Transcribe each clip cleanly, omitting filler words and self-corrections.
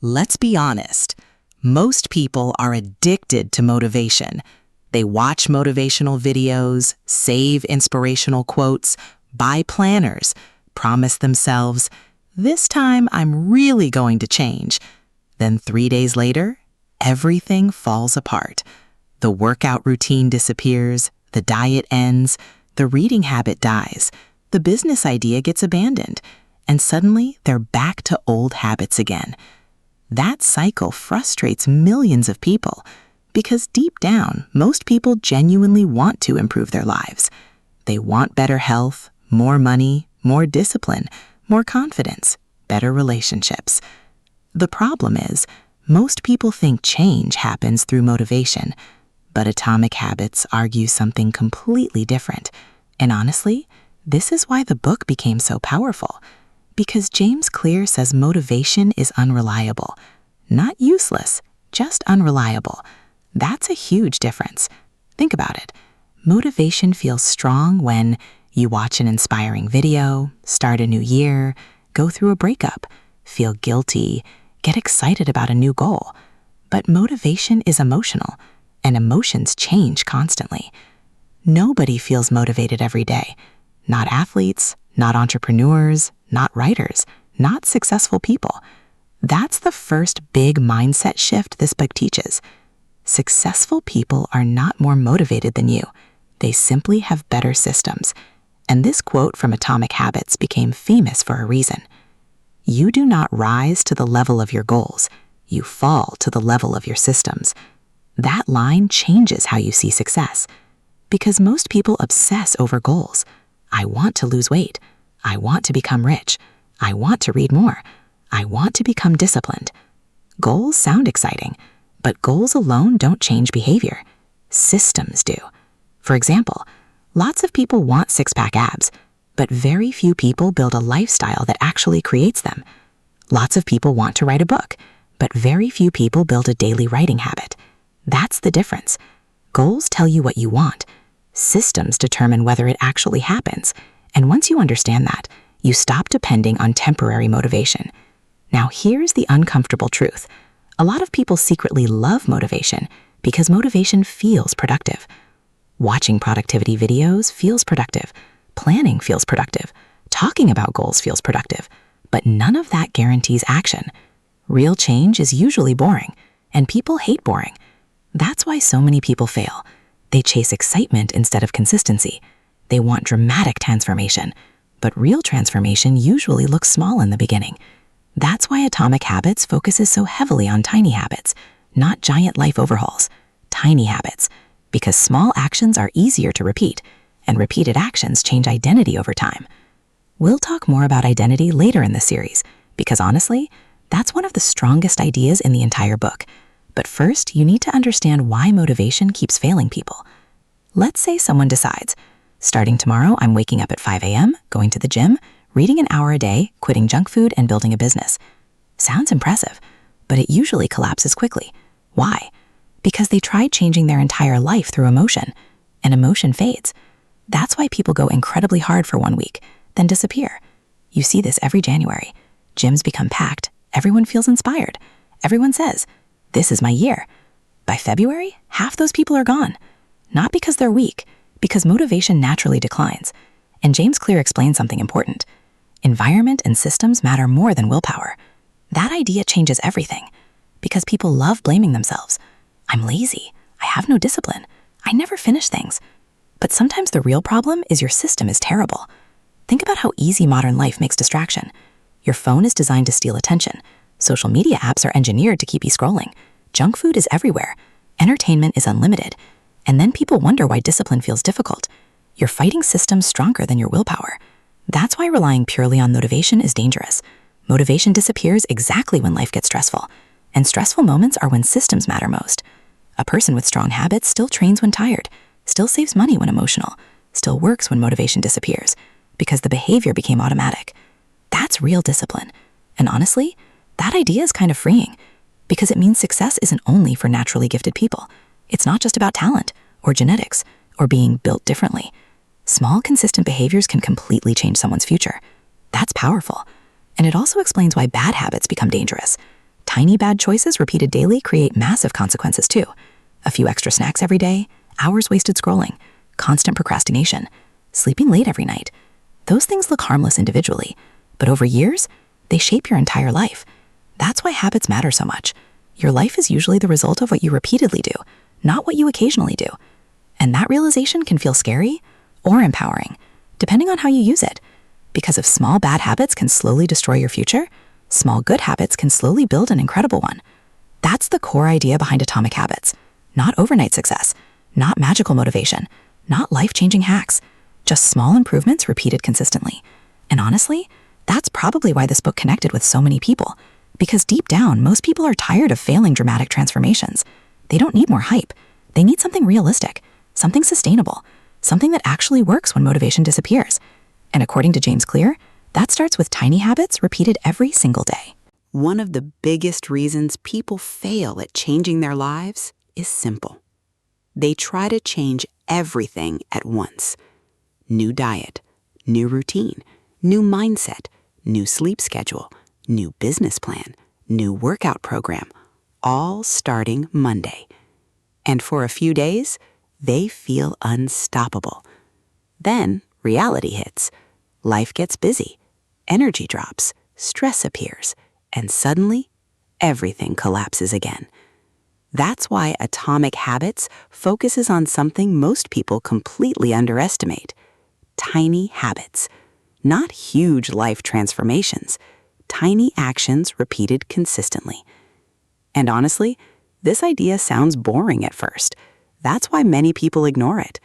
Let's be honest. Most people are addicted to motivation. They watch motivational videos, save inspirational quotes, buy planners, promise themselves, "This time I'm really going to change." Then 3 days later, everything falls apart. The workout routine disappears, the diet ends, the reading habit dies, the business idea gets abandoned, and suddenly they're back to old habits again. That cycle frustrates millions of people because deep down, most people genuinely want to improve their lives. They want better health, more money, more discipline, more confidence, better relationships. The problem is, most people think change happens through motivation, but Atomic Habits argues something completely different. And honestly, this is why the book became so powerful. Because James Clear says motivation is unreliable. Not useless, just unreliable. That's a huge difference. Think about it. Motivation feels strong when you watch an inspiring video, start a new year, go through a breakup, feel guilty, get excited about a new goal. But motivation is emotional, and emotions change constantly. Nobody feels motivated every day. Not athletes, not entrepreneurs, not writers, not successful people. That's the first big mindset shift this book teaches. Successful people are not more motivated than you. They simply have better systems. And this quote from Atomic Habits became famous for a reason. You do not rise to the level of your goals. You fall to the level of your systems. That line changes how you see success. Because most people obsess over goals. I want to lose weight. I want to become rich. I want to read more. I want to become disciplined. Goals sound exciting, but goals alone don't change behavior. Systems do. For example, lots of people want six-pack abs, but very few people build a lifestyle that actually creates them. Lots of people want to write a book, but very few people build a daily writing habit. That's the difference. Goals tell you what you want. Systems determine whether it actually happens. And once you understand that, you stop depending on temporary motivation. Now here's the uncomfortable truth. A lot of people secretly love motivation because motivation feels productive. Watching productivity videos feels productive. Planning feels productive. Talking about goals feels productive. But none of that guarantees action. Real change is usually boring, and people hate boring. That's why so many people fail. They chase excitement instead of consistency. They want dramatic transformation, but real transformation usually looks small in the beginning. That's why Atomic Habits focuses so heavily on tiny habits, not giant life overhauls. Tiny habits, because small actions are easier to repeat, and repeated actions change identity over time. We'll talk more about identity later in the series, because honestly, that's one of the strongest ideas in the entire book. But first, you need to understand why motivation keeps failing people. Let's say someone decides, starting tomorrow, I'm waking up at 5 a.m., going to the gym, reading an hour a day, quitting junk food, and building a business. Sounds impressive, but it usually collapses quickly. Why? Because they tried changing their entire life through emotion, and emotion fades. That's why people go incredibly hard for 1 week, then disappear. You see this every January. Gyms become packed, everyone feels inspired. Everyone says, "This is my year." By February, half those people are gone. Not because they're weak, because motivation naturally declines. And James Clear explains something important. Environment and systems matter more than willpower. That idea changes everything, because people love blaming themselves. I'm lazy. I have no discipline. I never finish things. But sometimes the real problem is your system is terrible. Think about how easy modern life makes distraction. Your phone is designed to steal attention. Social media apps are engineered to keep you scrolling. Junk food is everywhere. Entertainment is unlimited. And then people wonder why discipline feels difficult. You're fighting systems stronger than your willpower. That's why relying purely on motivation is dangerous. Motivation disappears exactly when life gets stressful. And stressful moments are when systems matter most. A person with strong habits still trains when tired, still saves money when emotional, still works when motivation disappears, because the behavior became automatic. That's real discipline. And honestly, that idea is kind of freeing, because it means success isn't only for naturally gifted people. It's not just about talent, or genetics, or being built differently. Small, consistent behaviors can completely change someone's future. That's powerful. And it also explains why bad habits become dangerous. Tiny bad choices repeated daily create massive consequences too. A few extra snacks every day, hours wasted scrolling, constant procrastination, sleeping late every night. Those things look harmless individually, but over years, they shape your entire life. That's why habits matter so much. Your life is usually the result of what you repeatedly do, not what you occasionally do. And that realization can feel scary or empowering, depending on how you use it. Because if small bad habits can slowly destroy your future, small good habits can slowly build an incredible one. That's the core idea behind Atomic Habits. Not overnight success, not magical motivation, not life-changing hacks, just small improvements repeated consistently. And honestly, that's probably why this book connected with so many people. Because deep down, most people are tired of failing dramatic transformations. They don't need more hype. They need something realistic, something sustainable, something that actually works when motivation disappears. And according to James Clear, that starts with tiny habits repeated every single day. One of the biggest reasons people fail at changing their lives is simple. They try to change everything at once. New diet, new routine, new mindset, new sleep schedule, new business plan, new workout program, all starting Monday. And for a few days, they feel unstoppable. Then reality hits. Life gets busy, energy drops, stress appears, and suddenly, everything collapses again. That's why Atomic Habits focuses on something most people completely underestimate: tiny habits. Not huge life transformations, tiny actions repeated consistently. And honestly, this idea sounds boring at first. That's why many people ignore it.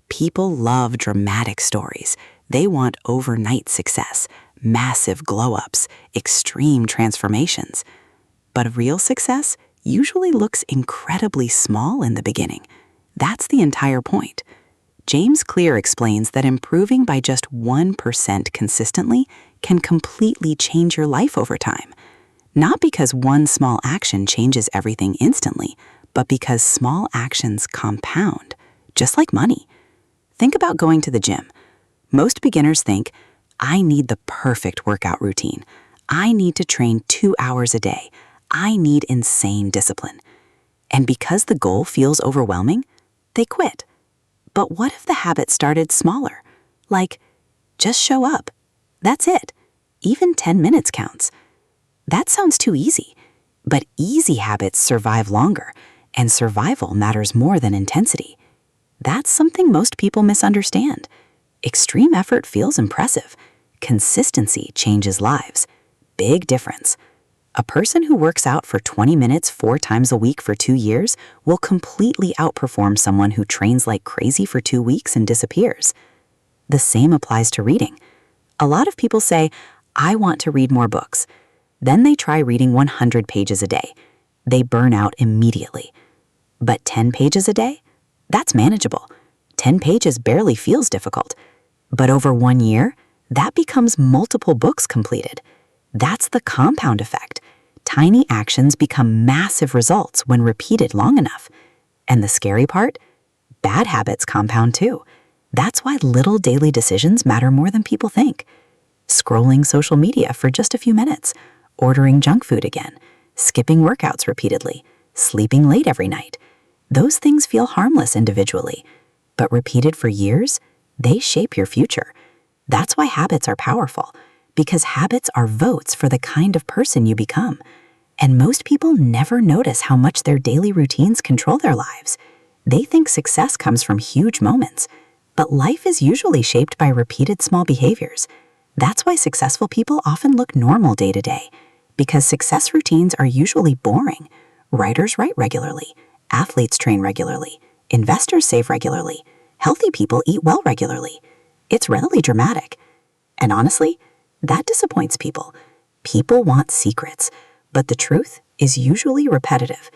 People love dramatic stories. They want overnight success, massive glow-ups, extreme transformations. But real success usually looks incredibly small in the beginning. That's the entire point. James Clear explains that improving by just 1% consistently can completely change your life over time. Not because one small action changes everything instantly, but because small actions compound, just like money. Think about going to the gym. Most beginners think, I need the perfect workout routine. I need to train 2 hours a day. I need insane discipline. And because the goal feels overwhelming, they quit. But what if the habit started smaller? Like, just show up. That's it. Even 10 minutes counts. That sounds too easy. But easy habits survive longer, and survival matters more than intensity. That's something most people misunderstand. Extreme effort feels impressive. Consistency changes lives. Big difference. A person who works out for 20 minutes 4 times a week for 2 years will completely outperform someone who trains like crazy for 2 weeks and disappears. The same applies to reading. A lot of people say, I want to read more books. Then they try reading 100 pages a day. They burn out immediately. But 10 pages a day? That's manageable. 10 pages barely feels difficult. But over 1 year, that becomes multiple books completed. That's the compound effect. Tiny actions become massive results when repeated long enough. And the scary part? Bad habits compound too. That's why little daily decisions matter more than people think. Scrolling social media for just a few minutes, ordering junk food again, skipping workouts repeatedly, sleeping late every night. Those things feel harmless individually, but repeated for years, they shape your future. That's why habits are powerful, because habits are votes for the kind of person you become. And most people never notice how much their daily routines control their lives. They think success comes from huge moments, but life is usually shaped by repeated small behaviors. That's why successful people often look normal day to day, because success routines are usually boring. Writers write regularly, athletes train regularly, investors save regularly, healthy people eat well regularly. It's rarely dramatic. And honestly, that disappoints people. People want secrets, but the truth is usually repetitive.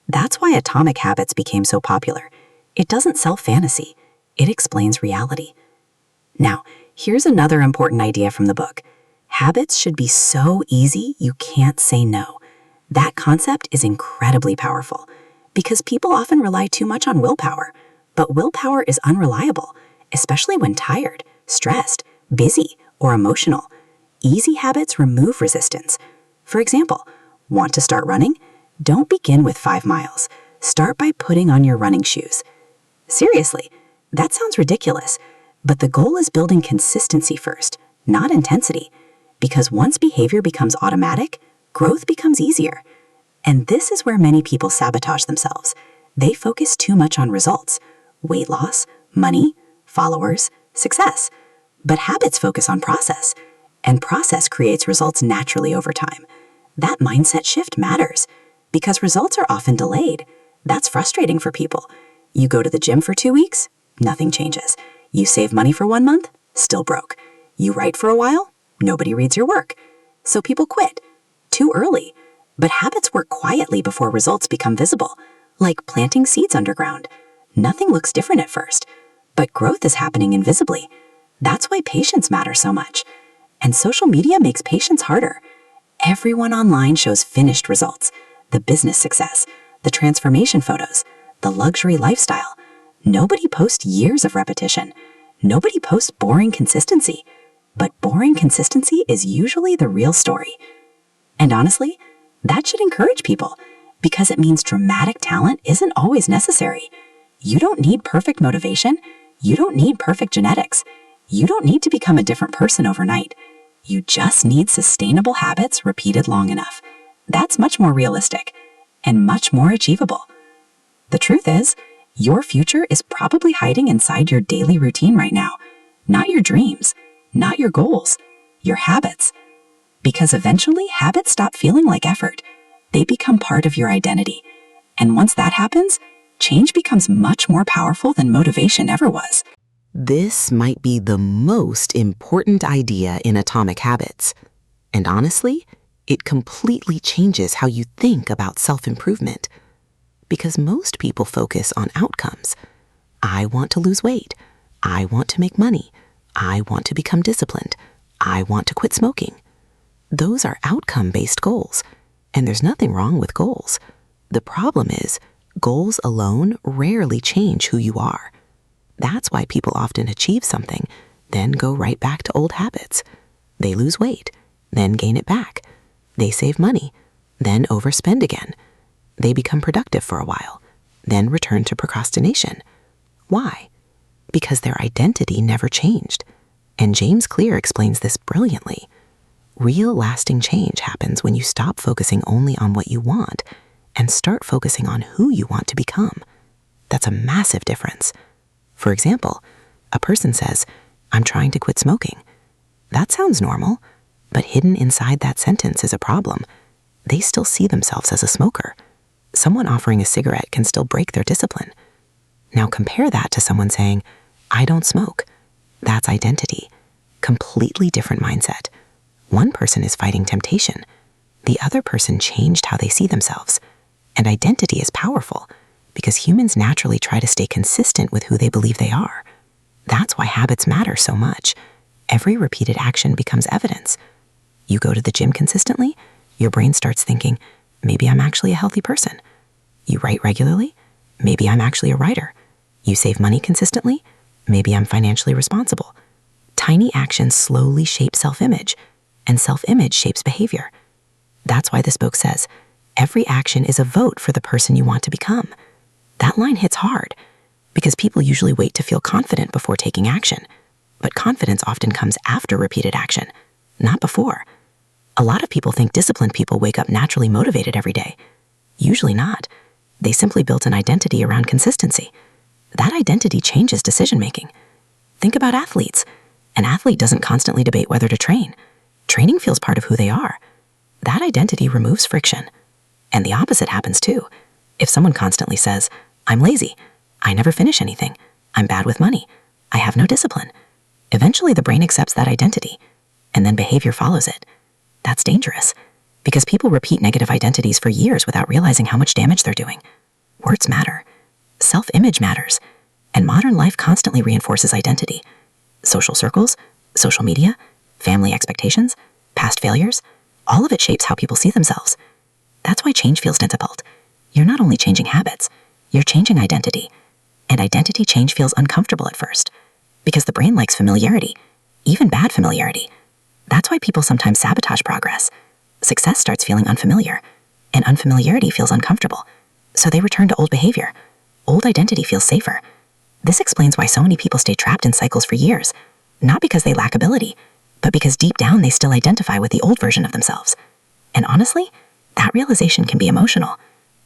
That's why Atomic Habits became so popular. It doesn't sell fantasy. It explains reality. Now, here's another important idea from the book. Habits should be so easy you can't say no. That concept is incredibly powerful because people often rely too much on willpower. But willpower is unreliable, especially when tired, stressed, busy, or emotional. Easy habits remove resistance. For example, Want to start running? Don't begin with 5 miles. Start by putting on your running shoes. Seriously, that sounds ridiculous, but the goal is building consistency first, not intensity, because once behavior becomes automatic, growth becomes easier. And this is where many people sabotage themselves. They focus too much on results, weight loss, money, followers, success. But habits focus on process, and process creates results naturally over time. That mindset shift matters because results are often delayed. That's frustrating for people. You go to the gym for 2 weeks, nothing changes. You save money for 1 month, still broke. You write for a while, nobody reads your work. So people quit. Too early. But habits work quietly before results become visible, like planting seeds underground. Nothing looks different at first, but growth is happening invisibly. That's why patience matters so much. And social media makes patience harder. Everyone online shows finished results, the business success, the transformation photos, the luxury lifestyle. Nobody posts years of repetition. Nobody posts boring consistency. But boring consistency is usually the real story. And honestly, that should encourage people because it means dramatic talent isn't always necessary. You don't need perfect motivation. You don't need perfect genetics. You don't need to become a different person overnight. You just need sustainable habits repeated long enough. That's much more realistic and much more achievable. The truth is, your future is probably hiding inside your daily routine right now. Not your dreams, not your goals, your habits. Because eventually, habits stop feeling like effort. They become part of your identity. And once that happens, change becomes much more powerful than motivation ever was. This might be the most important idea in Atomic Habits. And honestly, it completely changes how you think about self-improvement. Because most people focus on outcomes. I want to lose weight. I want to make money. I want to become disciplined. I want to quit smoking. Those are outcome-based goals, and there's nothing wrong with goals. The problem is, goals alone rarely change who you are. That's why people often achieve something, then go right back to old habits. They lose weight, then gain it back. They save money, then overspend again. They become productive for a while, then return to procrastination. Why? Because their identity never changed. And James Clear explains this brilliantly. Real lasting change happens when you stop focusing only on what you want and start focusing on who you want to become. That's a massive difference. For example, a person says, "I'm trying to quit smoking." That sounds normal, but hidden inside that sentence is a problem. They still see themselves as a smoker. Someone offering a cigarette can still break their discipline. Now compare that to someone saying, "I don't smoke." That's identity. Completely different mindset. One person is fighting temptation. The other person changed how they see themselves. And identity is powerful because humans naturally try to stay consistent with who they believe they are. That's why habits matter so much. Every repeated action becomes evidence. You go to the gym consistently, your brain starts thinking, maybe I'm actually a healthy person. You write regularly, maybe I'm actually a writer. You save money consistently, maybe I'm financially responsible. Tiny actions slowly shape self-image, and self-image shapes behavior. That's why this book says, every action is a vote for the person you want to become. That line hits hard, because people usually wait to feel confident before taking action. But confidence often comes after repeated action, not before. A lot of people think disciplined people wake up naturally motivated every day. Usually not. They simply built an identity around consistency. That identity changes decision-making. Think about athletes. An athlete doesn't constantly debate whether to train. Training feels part of who they are. That identity removes friction. And the opposite happens too. If someone constantly says, "I'm lazy, I never finish anything, I'm bad with money, I have no discipline," eventually the brain accepts that identity, and then behavior follows it. That's dangerous, because people repeat negative identities for years without realizing how much damage they're doing. Words matter. Self-image matters. And modern life constantly reinforces identity. Social circles, social media, family expectations, past failures, all of it shapes how people see themselves. That's why change feels difficult. You're not only changing habits, you're changing identity. And identity change feels uncomfortable at first, because the brain likes familiarity, even bad familiarity. That's why people sometimes sabotage progress. Success starts feeling unfamiliar. and unfamiliarity feels uncomfortable. So they return to old behavior. Old identity feels safer. This explains why so many people stay trapped in cycles for years, not because they lack ability, but because deep down they still identify with the old version of themselves. And honestly, that realization can be emotional,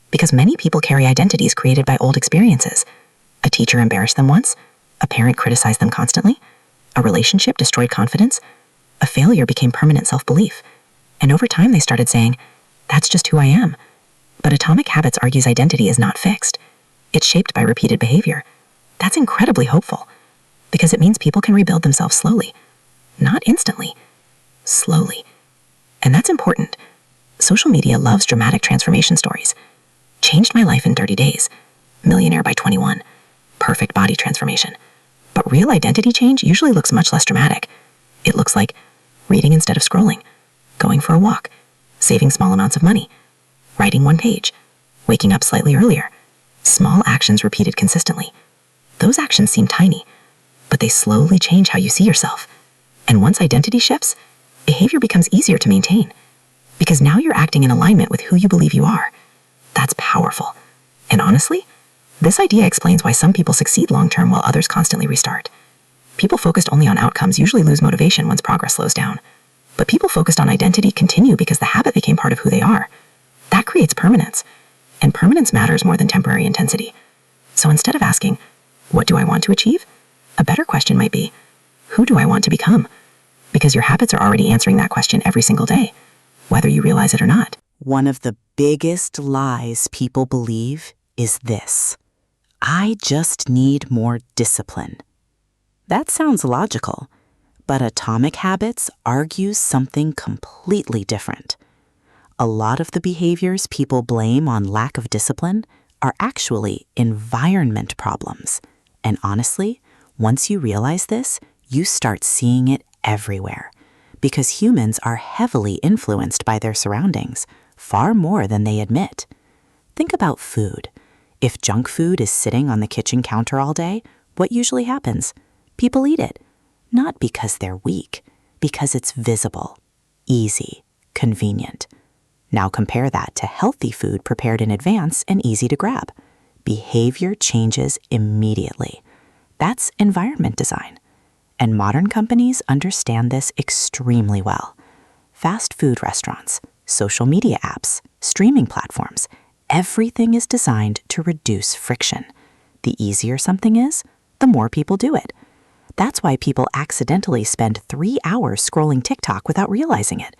because many people carry identities created by old experiences. A teacher embarrassed them once, a parent criticized them constantly, a relationship destroyed confidence, a failure became permanent self-belief. And over time they started saying, "That's just who I am." But Atomic Habits argues identity is not fixed. It's shaped by repeated behavior. That's incredibly hopeful, because it means people can rebuild themselves slowly. Not instantly, slowly. And that's important. Social media loves dramatic transformation stories. Changed my life in 30 days. Millionaire by 21. Perfect body transformation. But real identity change usually looks much less dramatic. It looks like reading instead of scrolling, going for a walk, saving small amounts of money, writing one page, waking up slightly earlier. Small actions repeated consistently. Those actions seem tiny, but they slowly change how you see yourself. And once identity shifts, behavior becomes easier to maintain, because now you're acting in alignment with who you believe you are. That's powerful. And honestly, this idea explains why some people succeed long-term while others constantly restart. People focused only on outcomes usually lose motivation once progress slows down. But people focused on identity continue because the habit became part of who they are. That creates permanence. And permanence matters more than temporary intensity. So instead of asking, "What do I want to achieve?" a better question might be, "Who do I want to become?" Because your habits are already answering that question every single day, whether you realize it or not. One of the biggest lies people believe is this: I just need more discipline. That sounds logical, but Atomic Habits argues something completely different. A lot of the behaviors people blame on lack of discipline are actually environment problems. And honestly, once you realize this, you start seeing it everywhere, because humans are heavily influenced by their surroundings, far more than they admit. Think about food. If junk food is sitting on the kitchen counter all day, what usually happens? People eat it, not because they're weak, because it's visible, easy, convenient. Now compare that to healthy food prepared in advance and easy to grab. Behavior changes immediately. That's environment design. And modern companies understand this extremely well. Fast food restaurants, social media apps, streaming platforms, everything is designed to reduce friction. The easier something is, the more people do it. That's why people accidentally spend 3 hours scrolling TikTok without realizing it.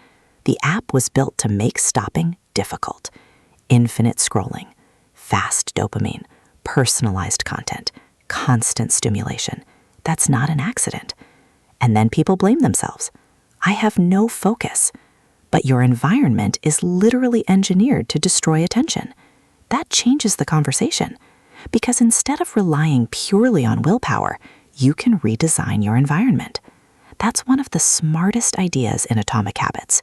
The app was built to make stopping difficult. Infinite scrolling, fast dopamine, personalized content, constant stimulation. That's not an accident. And then people blame themselves. I have no focus. But your environment is literally engineered to destroy attention. That changes the conversation, because instead of relying purely on willpower, you can redesign your environment. That's one of the smartest ideas in Atomic Habits.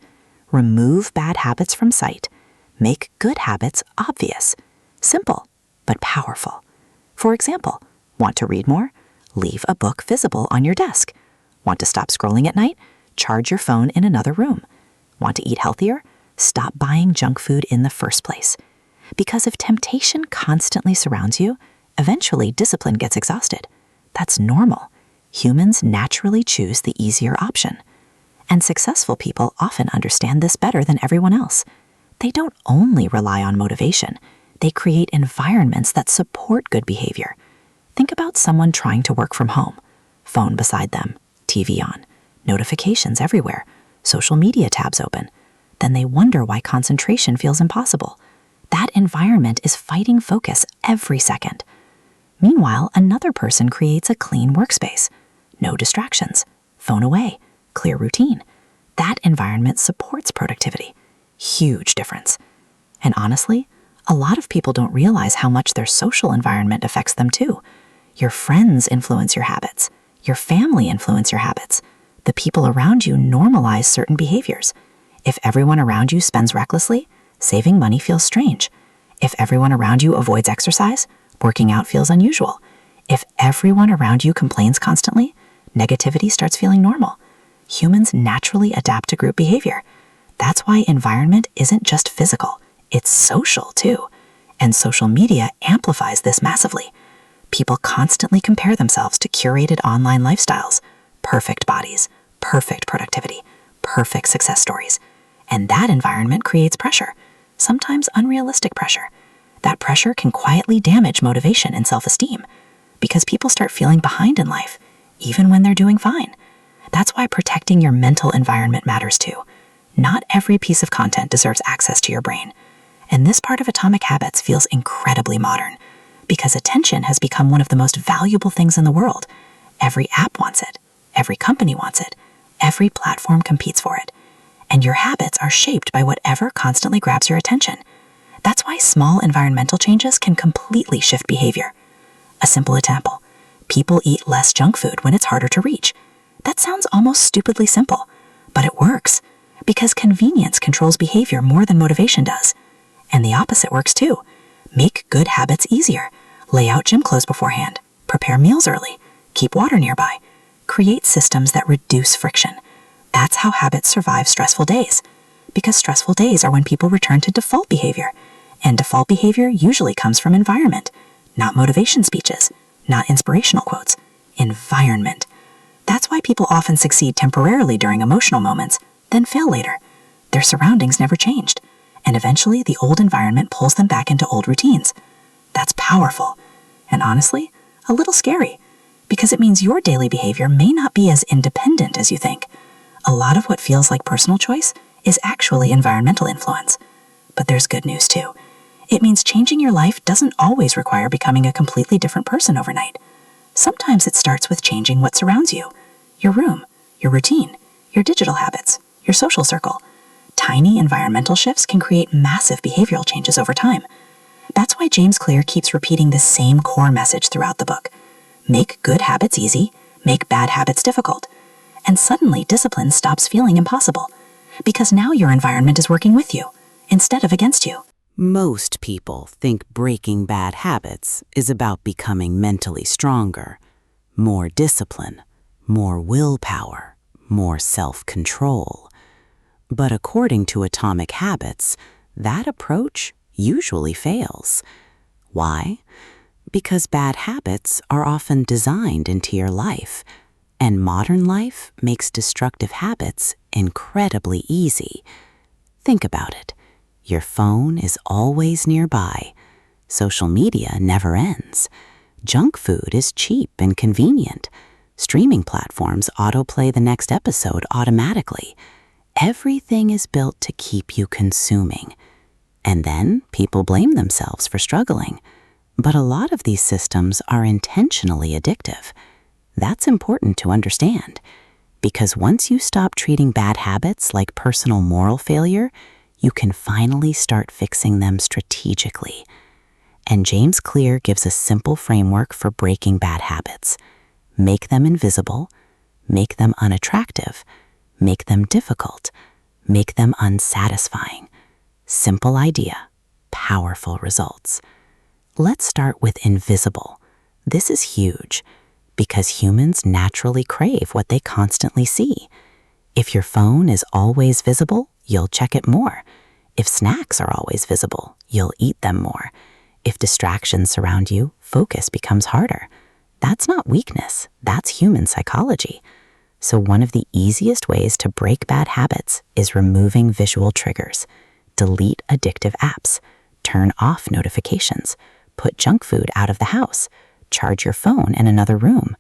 Remove bad habits from sight. Make good habits obvious. Simple, but powerful. For example, want to read more? Leave a book visible on your desk. Want to stop scrolling at night? Charge your phone in another room. Want to eat healthier? Stop buying junk food in the first place. Because if temptation constantly surrounds you, eventually discipline gets exhausted. That's normal. Humans naturally choose the easier option. And successful people often understand this better than everyone else. They don't only rely on motivation. They create environments that support good behavior. Think about someone trying to work from home. Phone beside them, TV on, notifications everywhere, social media tabs open. Then they wonder why concentration feels impossible. That environment is fighting focus every second. Meanwhile, another person creates a clean workspace. No distractions, phone away, clear routine. That environment supports productivity. Huge difference. And honestly, a lot of people don't realize how much their social environment affects them too. Your friends influence your habits. Your family influence your habits. The people around you normalize certain behaviors. If everyone around you spends recklessly, saving money feels strange. If everyone around you avoids exercise, working out feels unusual. If everyone around you complains constantly, negativity starts feeling normal. Humans naturally adapt to group behavior. That's why environment isn't just physical, It's social too, and social media amplifies this massively. People constantly compare themselves to curated online lifestyles, perfect bodies, perfect productivity, perfect success stories. And that environment creates pressure, sometimes unrealistic pressure. That pressure can quietly damage motivation and self-esteem because people start feeling behind in life, even when they're doing fine. That's why protecting your mental environment matters too. Not every piece of content deserves access to your brain. And this part of Atomic Habits feels incredibly modern because attention has become one of the most valuable things in the world. Every app wants it. Every company wants it. Every platform competes for it. And your habits are shaped by whatever constantly grabs your attention. That's why small environmental changes can completely shift behavior. A simple example: people eat less junk food when it's harder to reach. That sounds almost stupidly simple, but it works because convenience controls behavior more than motivation does. And the opposite works too. Make good habits easier. Lay out gym clothes beforehand. Prepare meals early. Keep water nearby. Create systems that reduce friction. That's how habits survive stressful days. Because stressful days are when people return to default behavior. And default behavior usually comes from environment, not motivation speeches, not inspirational quotes. Environment. That's why people often succeed temporarily during emotional moments, then fail later. Their surroundings never changed, and eventually the old environment pulls them back into old routines. That's powerful, and honestly, a little scary, because it means your daily behavior may not be as independent as you think. A lot of what feels like personal choice is actually environmental influence. But there's good news too. It means changing your life doesn't always require becoming a completely different person overnight. Sometimes it starts with changing what surrounds you: your room, your routine, your digital habits, your social circle. Tiny environmental shifts can create massive behavioral changes over time. That's why James Clear keeps repeating the same core message throughout the book. Make good habits easy, make bad habits difficult. And suddenly discipline stops feeling impossible, because now your environment is working with you, instead of against you. Most people think breaking bad habits is about becoming mentally stronger, more discipline, more willpower, more self-control. But according to Atomic Habits, that approach usually fails. Why? Because bad habits are often designed into your life, and modern life makes destructive habits incredibly easy. Think about it. Your phone is always nearby. Social media never ends. Junk food is cheap and convenient. Streaming platforms autoplay the next episode automatically. Everything is built to keep you consuming. And then people blame themselves for struggling. But a lot of these systems are intentionally addictive. That's important to understand, because once you stop treating bad habits like personal moral failure, you can finally start fixing them strategically. And James Clear gives a simple framework for breaking bad habits. Make them invisible, make them unattractive, make them difficult, make them unsatisfying. Simple idea, powerful results. Let's start with invisible. This is huge, because humans naturally crave what they constantly see. If your phone is always visible, you'll check it more. If snacks are always visible, you'll eat them more. If distractions surround you, focus becomes harder. That's not weakness, that's human psychology. So one of the easiest ways to break bad habits is removing visual triggers. Delete addictive apps. Turn off notifications. Put junk food out of the house. Charge your phone in another room.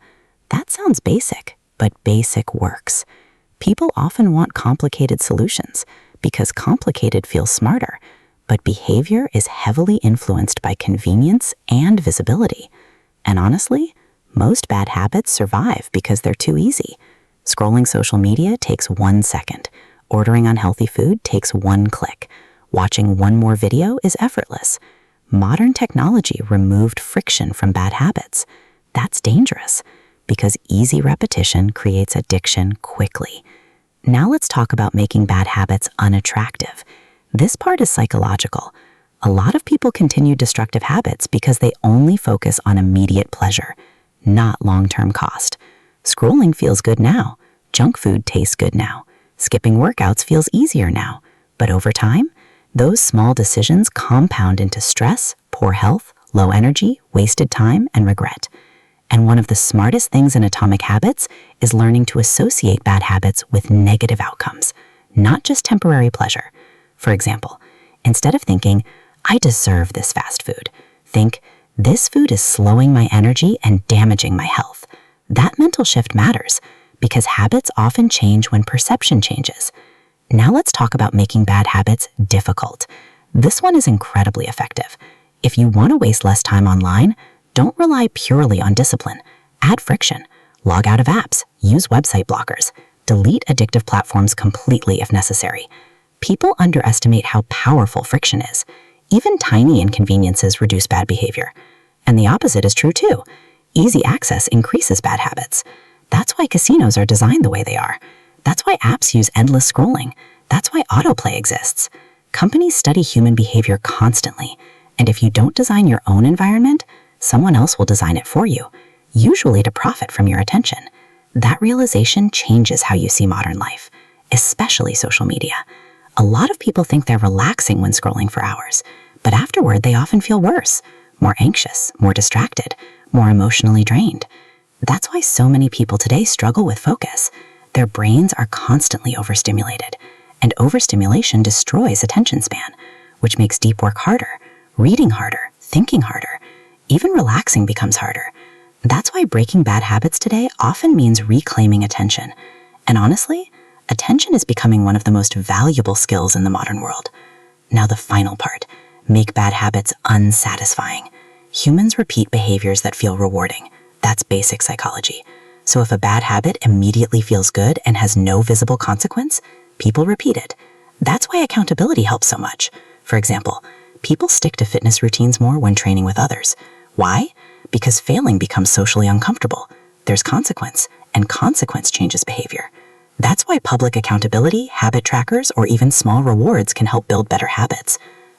That sounds basic, but basic works. People often want complicated solutions because complicated feels smarter, but behavior is heavily influenced by convenience and visibility. And honestly, most bad habits survive because they're too easy. Scrolling social media takes 1 second. Ordering unhealthy food takes 1 click. Watching one more video is effortless. Modern technology removed friction from bad habits. That's dangerous, because easy repetition creates addiction quickly. Now let's talk about making bad habits unattractive. This part is psychological. A lot of people continue destructive habits because they only focus on immediate pleasure, not long-term cost. Scrolling feels good now. Junk food tastes good now. Skipping workouts feels easier now. But over time, Those small decisions compound into stress, poor health, low energy, wasted time, and regret. And one of the smartest things in Atomic Habits is learning to associate bad habits with negative outcomes, not just temporary pleasure. For example, instead of thinking, I deserve this fast food, think, this food is slowing my energy and damaging my health. That mental shift matters because habits often change when perception changes. Now let's talk about making bad habits difficult. This one is incredibly effective. If you want to waste less time online, don't rely purely on discipline. Add friction. Log out of apps. Use website blockers. Delete addictive platforms completely if necessary. People underestimate how powerful friction is. Even tiny inconveniences reduce bad behavior. And the opposite is true too. Easy access increases bad habits. That's why casinos are designed the way they are. That's why apps use endless scrolling. That's why autoplay exists. Companies study human behavior constantly, and if you don't design your own environment, someone else will design it for you, usually to profit from your attention. That realization changes how you see modern life, especially social media. A lot of people think they're relaxing when scrolling for hours, but afterward they often feel worse, more anxious, more distracted, more emotionally drained. That's why so many people today struggle with focus. Their brains are constantly overstimulated, and overstimulation destroys attention span, which makes deep work harder, reading harder, thinking harder. Even relaxing becomes harder. That's why breaking bad habits today often means reclaiming attention. And honestly, attention is becoming one of the most valuable skills in the modern world. Now the final part, make bad habits unsatisfying. Humans repeat behaviors that feel rewarding. That's basic psychology. So if a bad habit immediately feels good and has no visible consequence, people repeat it. That's why accountability helps so much. For example, people stick to fitness routines more when training with others. Why? Because failing becomes socially uncomfortable. There's consequence, and consequence changes behavior. That's why public accountability, habit trackers, or even small rewards can help build better habits.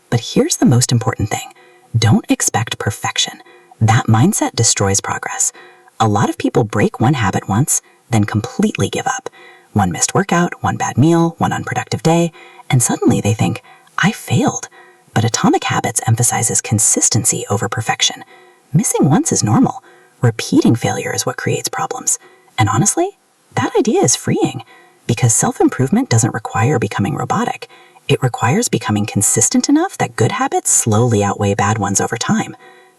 But here's the most important thing. Don't expect perfection. That mindset destroys progress. A lot of people break one habit once, then completely give up. One missed workout, one bad meal, one unproductive day, and suddenly they think, I failed. But Atomic Habits emphasizes consistency over perfection. Missing once is normal. Repeating failure is what creates problems. And honestly, that idea is freeing because self-improvement doesn't require becoming robotic. It requires becoming consistent enough that good habits slowly outweigh bad ones over time.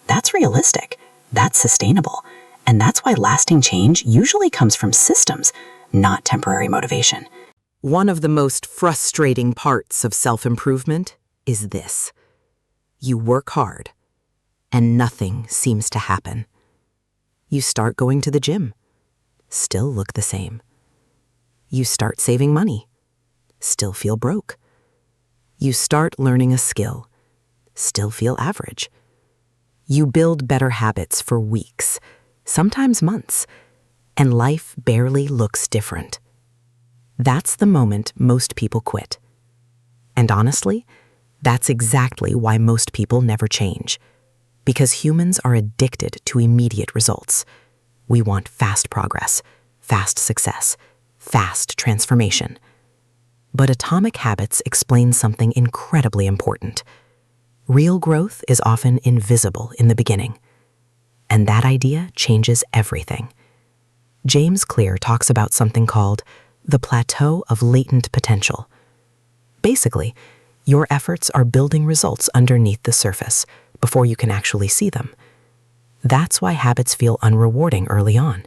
That's realistic. That's sustainable. And that's why lasting change usually comes from systems, not temporary motivation. One of the most frustrating parts of self-improvement is this. You work hard, and nothing seems to happen. You start going to the gym, still look the same. You start saving money, still feel broke. You start learning a skill, still feel average. You build better habits for weeks, sometimes months, and life barely looks different. That's the moment most people quit. And honestly, that's exactly why most people never change. Because humans are addicted to immediate results. We want fast progress, fast success, fast transformation. But Atomic Habits explain something incredibly important. Real growth is often invisible in the beginning. And that idea changes everything. James Clear talks about something called the plateau of latent potential. Basically, your efforts are building results underneath the surface before you can actually see them. That's why habits feel unrewarding early on.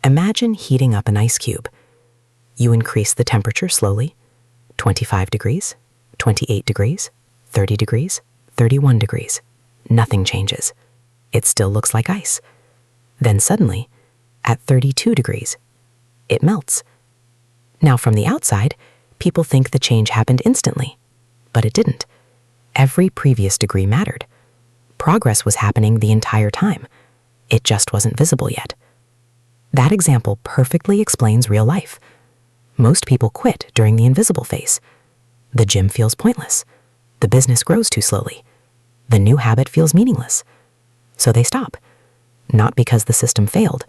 Imagine heating up an ice cube. You increase the temperature slowly, 25 degrees, 28 degrees, 30 degrees, 31 degrees. Nothing changes. It still looks like ice. Then suddenly, at 32 degrees, it melts. Now from the outside, people think the change happened instantly, but it didn't. Every previous degree mattered. Progress was happening the entire time. It just wasn't visible yet. That example perfectly explains real life. Most people quit during the invisible phase. The gym feels pointless. The business grows too slowly. The new habit feels meaningless. So they stop. Not because the system failed,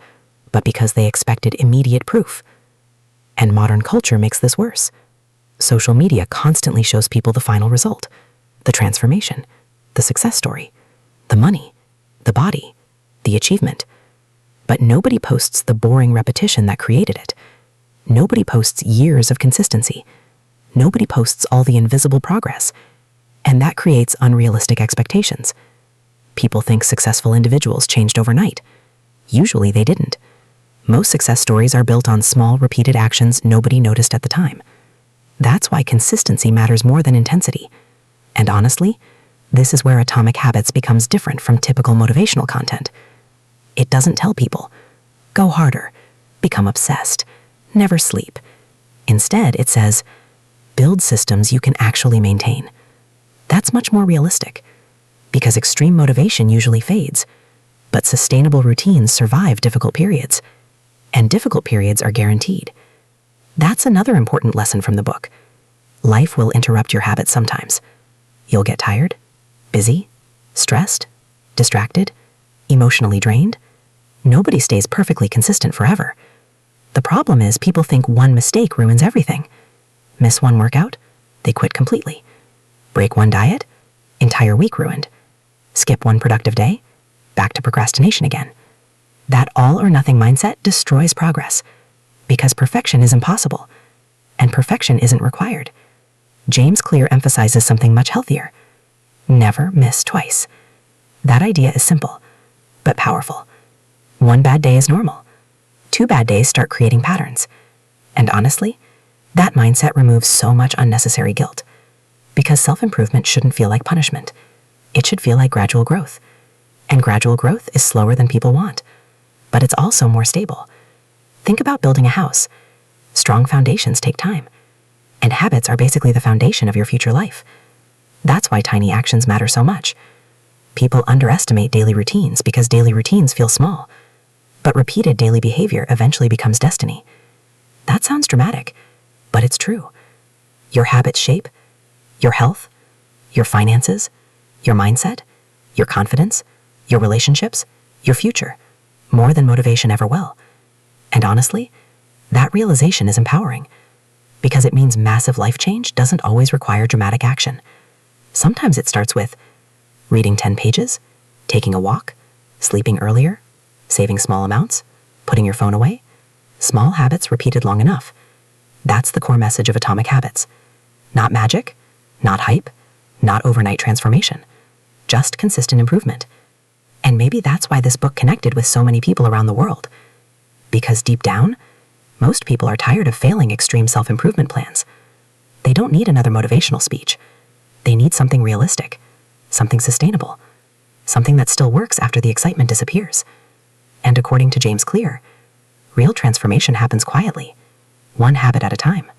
but because they expected immediate proof. And modern culture makes this worse. social media constantly shows people the final result, the transformation, the success story, the money, the body, the achievement. But nobody posts the boring repetition that created it. Nobody posts years of consistency. Nobody posts all the invisible progress. And that creates unrealistic expectations. People think successful individuals changed overnight. Usually they didn't. Most success stories are built on small, repeated actions nobody noticed at the time. That's why consistency matters more than intensity. And honestly, this is where Atomic Habits becomes different from typical motivational content. It doesn't tell people, go harder, become obsessed, never sleep. Instead, it says, build systems you can actually maintain. That's much more realistic, because extreme motivation usually fades, but sustainable routines survive difficult periods, and difficult periods are guaranteed. That's another important lesson from the book. Life will interrupt your habits sometimes. You'll get tired, busy, stressed, distracted, emotionally drained. Nobody stays perfectly consistent forever. The problem is people think one mistake ruins everything. Miss one workout, they quit completely. Break one diet, entire week ruined. Skip one productive day, back to procrastination again. That all or nothing mindset destroys progress, because perfection is impossible, and perfection isn't required. James Clear emphasizes something much healthier. Never miss twice. That idea is simple, but powerful. One bad day is normal. 2 bad days start creating patterns. And honestly, that mindset removes so much unnecessary guilt. Because self-improvement shouldn't feel like punishment. It should feel like gradual growth. And gradual growth is slower than people want. But it's also more stable. Think about building a house. Strong foundations take time. And habits are basically the foundation of your future life. That's why tiny actions matter so much. People underestimate daily routines because daily routines feel small. But repeated daily behavior eventually becomes destiny. That sounds dramatic, but it's true. Your habits shape your health, your finances, your mindset, your confidence, your relationships, your future, more than motivation ever will. And honestly, that realization is empowering, because it means massive life change doesn't always require dramatic action. Sometimes it starts with reading 10 pages, taking a walk, sleeping earlier, saving small amounts, putting your phone away. Small habits repeated long enough. That's the core message of Atomic Habits. Not magic, not hype, not overnight transformation, just consistent improvement. And maybe that's why this book connected with so many people around the world. Because deep down, most people are tired of failing extreme self-improvement plans. They don't need another motivational speech. They need something realistic, something sustainable, something that still works after the excitement disappears. And according to James Clear, real transformation happens quietly, one habit at a time.